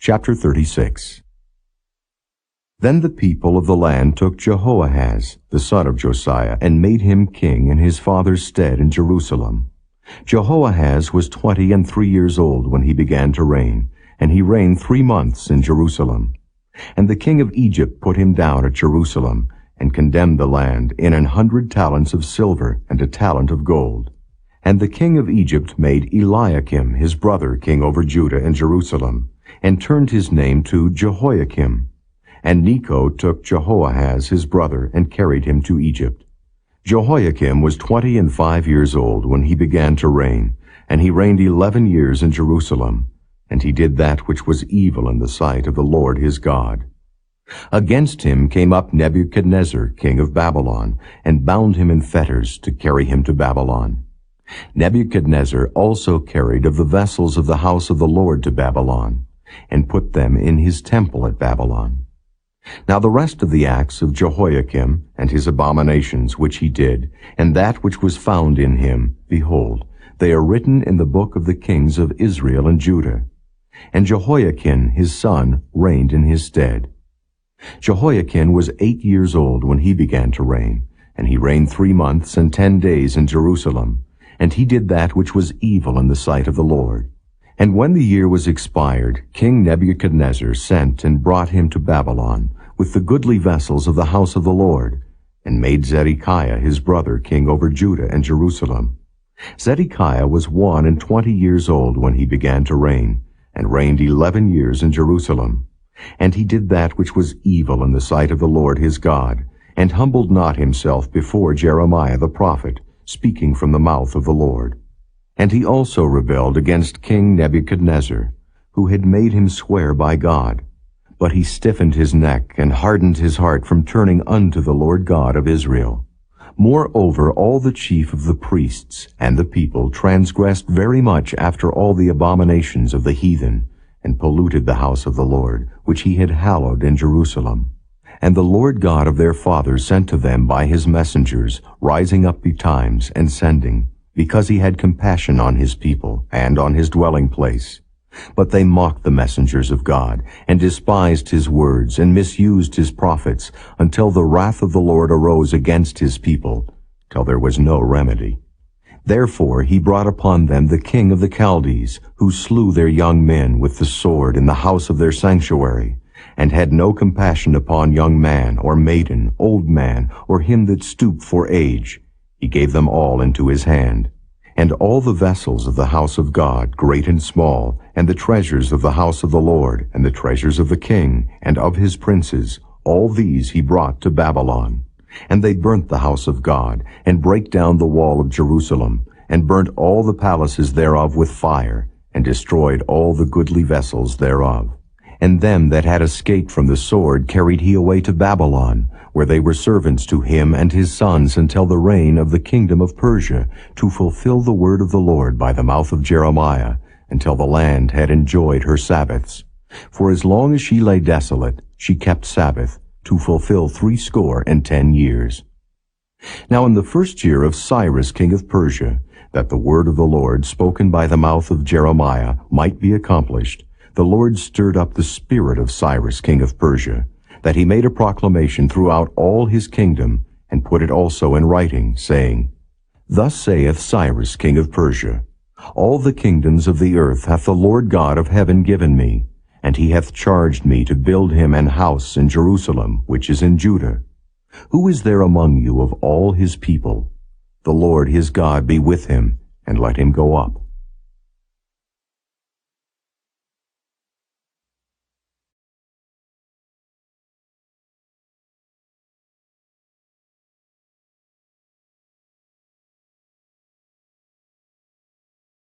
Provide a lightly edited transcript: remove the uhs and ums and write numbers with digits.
Chapter 36. Then the people of the land took Jehoahaz, the son of Josiah, and made him king in his father's stead in Jerusalem. Jehoahaz was 23 years old when he began to reign, and he reigned 3 months in Jerusalem. And the king of Egypt put him down at Jerusalem, and condemned the land in 100 talents of silver and a talent of gold. And the king of Egypt made Eliakim his brother king over Judah and Jerusalem, and turned his name to Jehoiakim. And Necho took Jehoahaz his brother, and carried him to Egypt. Jehoiakim was 25 years old when he began to reign, and he reigned 11 years in Jerusalem. And he did that which was evil in the sight of the Lord his God. Against him came up Nebuchadnezzar, king of Babylon, and bound him in fetters to carry him to Babylon. Nebuchadnezzar also carried of the vessels of the house of the Lord to Babylon, and put them in his temple at Babylon. Now the rest of the acts of Jehoiakim, and his abominations which he did, and that which was found in him, behold, they are written in the book of the kings of Israel and Judah. And Jehoiakim his son reigned in his stead. Jehoiakim was 8 years old when he began to reign, and he reigned 3 months and 10 days in Jerusalem. And he did that which was evil in the sight of the Lord. And when the year was expired, King Nebuchadnezzar sent and brought him to Babylon, with the goodly vessels of the house of the Lord, and made Zedekiah his brother king over Judah and Jerusalem. Zedekiah was 21 years old when he began to reign, and reigned 11 years in Jerusalem. And he did that which was evil in the sight of the Lord his God, and humbled not himself before Jeremiah the prophet, speaking from the mouth of the Lord. And he also rebelled against King Nebuchadnezzar, who had made him swear by God. But he stiffened his neck and hardened his heart from turning unto the Lord God of Israel. Moreover, all the chief of the priests and the people transgressed very much after all the abominations of the heathen, and polluted the house of the Lord, which he had hallowed in Jerusalem. And the Lord God of their fathers sent to them by his messengers, rising up betimes and sending, because he had compassion on his people and on his dwelling place. But they mocked the messengers of God, and despised his words, and misused his prophets, until the wrath of the Lord arose against his people, till there was no remedy. Therefore he brought upon them the king of the Chaldees, who slew their young men with the sword in the house of their sanctuary, and had no compassion upon young man, or maiden, old man, or him that stooped for age. He gave them all into his hand. And all the vessels of the house of God, great and small, and the treasures of the house of the Lord, and the treasures of the king, and of his princes, all these he brought to Babylon. And they burnt the house of God, and brake down the wall of Jerusalem, and burnt all the palaces thereof with fire, and destroyed all the goodly vessels thereof. And them that had escaped from the sword carried he away to Babylon, where they were servants to him and his sons until the reign of the kingdom of Persia, to fulfill the word of the Lord by the mouth of Jeremiah, until the land had enjoyed her Sabbaths. For as long as she lay desolate, she kept Sabbath, to fulfill 70 years. Now in the first year of Cyrus king of Persia, that the word of the Lord spoken by the mouth of Jeremiah might be accomplished, the Lord stirred up the spirit of Cyrus king of Persia, that he made a proclamation throughout all his kingdom, and put it also in writing, saying, Thus saith Cyrus king of Persia, All the kingdoms of the earth hath the Lord God of heaven given me, and he hath charged me to build him an house in Jerusalem, which is in Judah. Who is there among you of all his people? The Lord his God be with him, and let him go up.